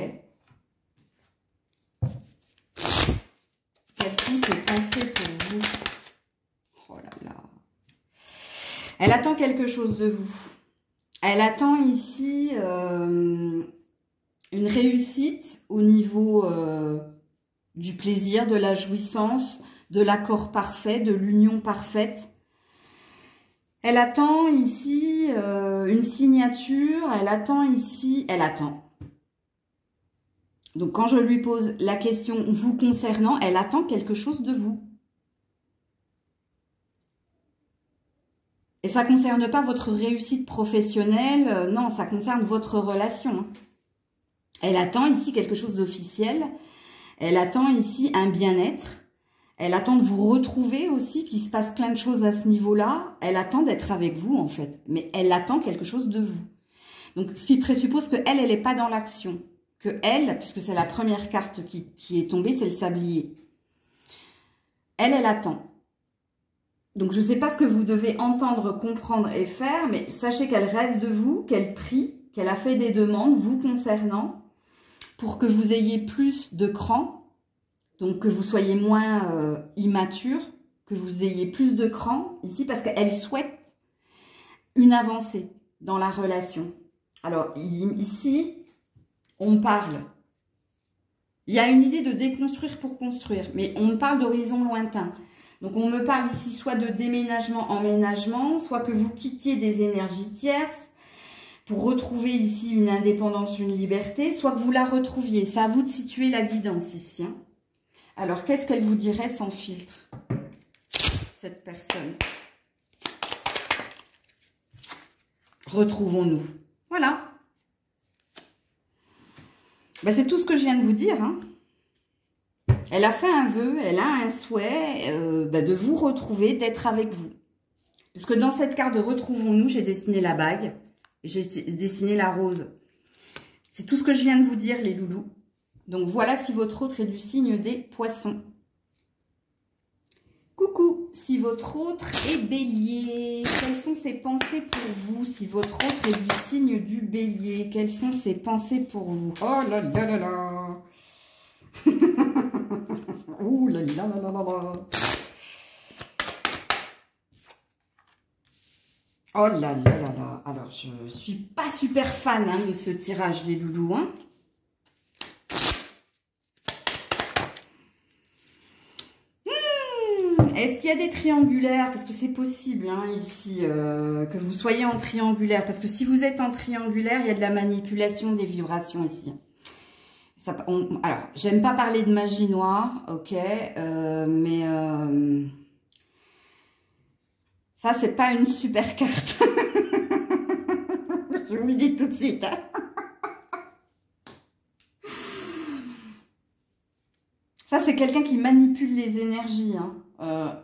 Quelles sont ses pensées pour vous? Oh là là. Elle attend quelque chose de vous. Elle attend ici une réussite au niveau du plaisir, de la jouissance, de l'accord parfait, de l'union parfaite. Elle attend ici une signature, elle attend ici, elle attend. Donc quand je lui pose la question vous concernant, elle attend quelque chose de vous. Et ça ne concerne pas votre réussite professionnelle, non, ça concerne votre relation. Elle attend ici quelque chose d'officiel, elle attend ici un bien-être. Elle attend de vous retrouver aussi, qu'il se passe plein de choses à ce niveau-là. Elle attend d'être avec vous, en fait. Mais elle attend quelque chose de vous. Donc, ce qui présuppose qu'elle, elle n'est pas dans l'action. Que elle, puisque c'est la première carte qui est tombée, c'est le sablier. Elle attend. Donc, je ne sais pas ce que vous devez entendre, comprendre et faire, mais sachez qu'elle rêve de vous, qu'elle prie, qu'elle a fait des demandes vous concernant, pour que vous ayez plus de cran. Donc, que vous soyez moins immature, que vous ayez plus de cran ici, parce qu'elle souhaite une avancée dans la relation. Alors, ici, on parle. Il y a une idée de déconstruire pour construire, mais on parle d'horizon lointain. Donc, on me parle ici soit de déménagement, emménagement, soit que vous quittiez des énergies tierces pour retrouver ici une indépendance, une liberté, soit que vous la retrouviez. C'est à vous de situer la guidance ici, hein. Alors, qu'est-ce qu'elle vous dirait sans filtre, cette personne? Retrouvons-nous. Voilà. Ben, c'est tout ce que je viens de vous dire. Hein. Elle a fait un vœu, elle a un souhait de vous retrouver, d'être avec vous. Puisque dans cette carte de Retrouvons-nous, j'ai dessiné la bague, j'ai dessiné la rose. C'est tout ce que je viens de vous dire, les loulous. Donc, voilà si votre autre est du signe des Poissons. Coucou, si votre autre est Bélier, quelles sont ses pensées pour vous? Si votre autre est du signe du Bélier, quelles sont ses pensées pour vous? Oh là là là là. Ouh là là là là là. Oh là là là là. Alors, je suis pas super fan hein, de ce tirage, les loulous, hein. Est-ce qu'il y a des triangulaires? Parce que c'est possible, hein, ici, que vous soyez en triangulaire. Parce que si vous êtes en triangulaire, il y a de la manipulation des vibrations ici. Alors, j'aime pas parler de magie noire, ok, mais ça, c'est pas une super carte. de suite. Hein. Ça, c'est quelqu'un qui manipule les énergies. Hein.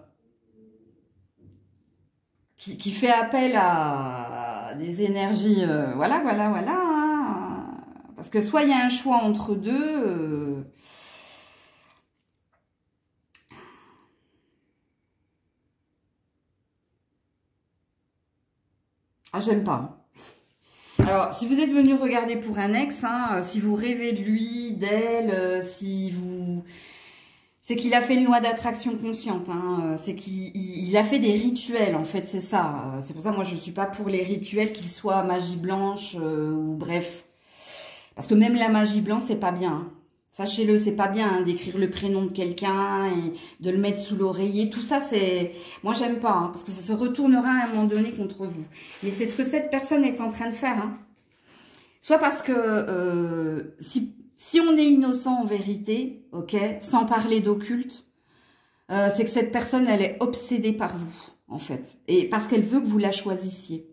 Qui fait appel à des énergies. Voilà. Hein. Parce que soit il y a un choix entre deux. Ah, j'aime pas. Alors, si vous êtes venu regarder pour un ex, hein, si vous rêvez de lui, d'elle, c'est qu'il a fait une loi d'attraction consciente. Hein, c'est qu'il a fait des rituels, en fait, c'est ça. C'est pour ça, moi, je suis pas pour les rituels, qu'ils soient magie blanche ou bref. Parce que même la magie blanche, c'est pas bien. Hein. Sachez-le, c'est pas bien hein, d'écrire le prénom de quelqu'un et de le mettre sous l'oreiller. Tout ça, c'est... Moi, j'aime pas, hein, parce que ça se retournera à un moment donné contre vous. Mais c'est ce que cette personne est en train de faire. Hein. Soit parce que si on est innocent en vérité, ok, sans parler d'occulte, c'est que cette personne, elle est obsédée par vous, en fait. Et parce qu'elle veut que vous la choisissiez.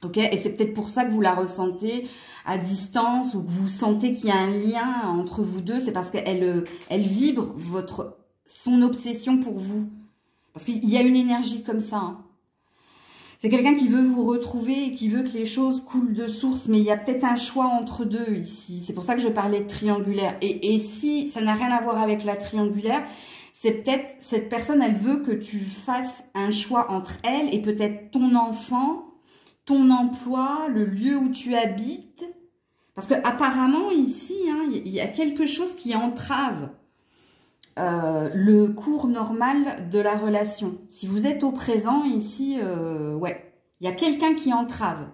Ok, et c'est peut-être pour ça que vous la ressentez à distance ou que vous sentez qu'il y a un lien entre vous deux. C'est parce qu'elle vibre son obsession pour vous. Parce qu'il y a une énergie comme ça. Hein. C'est quelqu'un qui veut vous retrouver et qui veut que les choses coulent de source. Mais il y a peut-être un choix entre deux ici. C'est pour ça que je parlais de triangulaire. Et si ça n'a rien à voir avec la triangulaire, c'est peut-être cette personne, elle veut que tu fasses un choix entre elle et peut-être ton enfant, ton emploi, le lieu où tu habites. Parce qu'apparemment, ici, hein, il y a quelque chose qui entrave le cours normal de la relation. Si vous êtes au présent, ici, ouais, il y a quelqu'un qui entrave.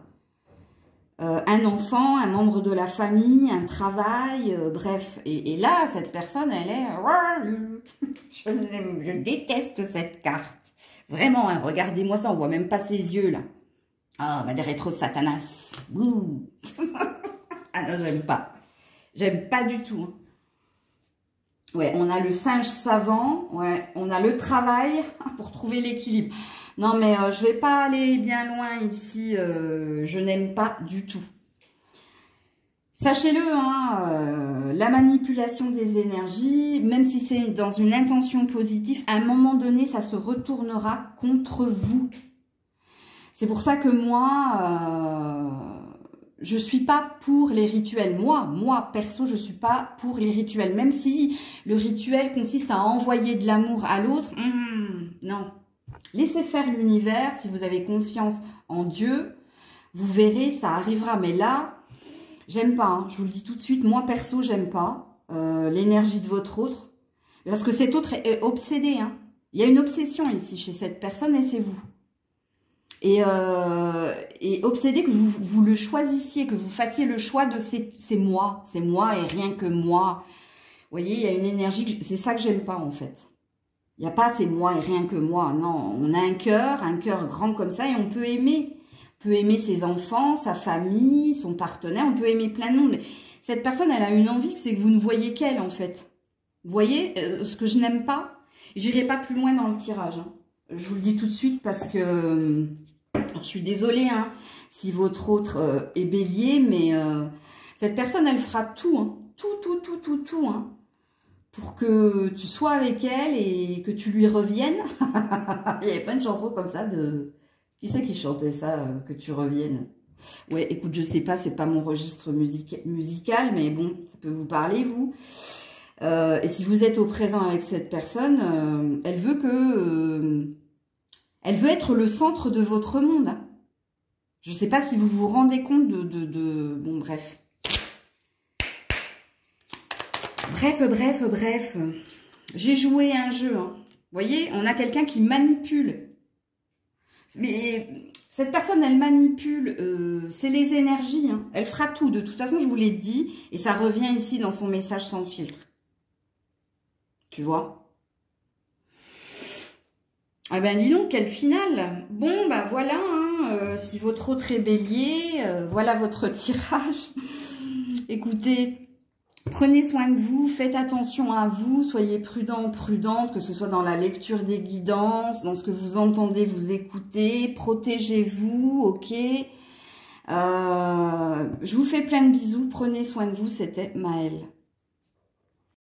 Un enfant, un membre de la famille, un travail, bref. Et là, cette personne, elle est... Je déteste cette carte. Vraiment, hein, regardez-moi ça, on voit même pas ses yeux, là. Ah, Mère Rétro Satanas. Ouh. Ah non, j'aime pas. J'aime pas du tout. Hein. Ouais, on a le singe savant. Ouais, on a le travail pour trouver l'équilibre. Non, mais je vais pas aller bien loin ici. Je n'aime pas du tout. Sachez-le, hein, la manipulation des énergies, même si c'est dans une intention positive, à un moment donné, ça se retournera contre vous. C'est pour ça que moi, je suis pas pour les rituels. Moi, perso, je suis pas pour les rituels. Même si le rituel consiste à envoyer de l'amour à l'autre, non. Laissez faire l'univers. Si vous avez confiance en Dieu, vous verrez, ça arrivera. Mais là, j'aime pas. Hein. Je vous le dis tout de suite. Moi, perso, j'aime pas l'énergie de votre autre. Parce que cet autre est obsédé. Hein. Il y a une obsession ici chez cette personne et c'est vous. Et obsédé que vous le choisissiez, que vous fassiez le choix de c'est moi et rien que moi. Vous voyez, il y a une énergie, c'est ça que j'aime pas en fait. Il n'y a pas c'est moi et rien que moi, non. On a un cœur grand comme ça et on peut aimer. On peut aimer ses enfants, sa famille, son partenaire, on peut aimer plein de monde. Mais cette personne, elle a une envie, c'est que vous ne voyez qu'elle en fait. Vous voyez, ce que je n'aime pas, j'irai pas plus loin dans le tirage. Hein. Je vous le dis tout de suite parce que... Alors, je suis désolée hein, si votre autre est bélier, mais cette personne, elle fera tout, hein, tout, hein, pour que tu sois avec elle et que tu lui reviennes. Il n'y avait pas une chanson comme ça de... Qui c'est qui chantait ça, que tu reviennes? Ouais, écoute, je sais pas, c'est pas mon registre musical, mais bon, ça peut vous parler, vous. Et si vous êtes au présent avec cette personne, elle veut que... elle veut être le centre de votre monde. Hein. Je ne sais pas si vous vous rendez compte de... Bon, bref. Bref. J'ai joué un jeu. Hein. Vous voyez, on a quelqu'un qui manipule. Mais cette personne, elle manipule. C'est les énergies. Hein. Elle fera tout. De toute façon, je vous l'ai dit. Et ça revient ici dans son message sans filtre. Tu vois ? Ah ben dis donc, quel final. Bon, ben voilà, hein, si votre autre est bélier, voilà votre tirage. Écoutez, prenez soin de vous, faites attention à vous, soyez prudents, prudentes, que ce soit dans la lecture des guidances, dans ce que vous entendez, vous écoutez, protégez-vous, ok. Je vous fais plein de bisous. Prenez soin de vous. C'était Maëlle.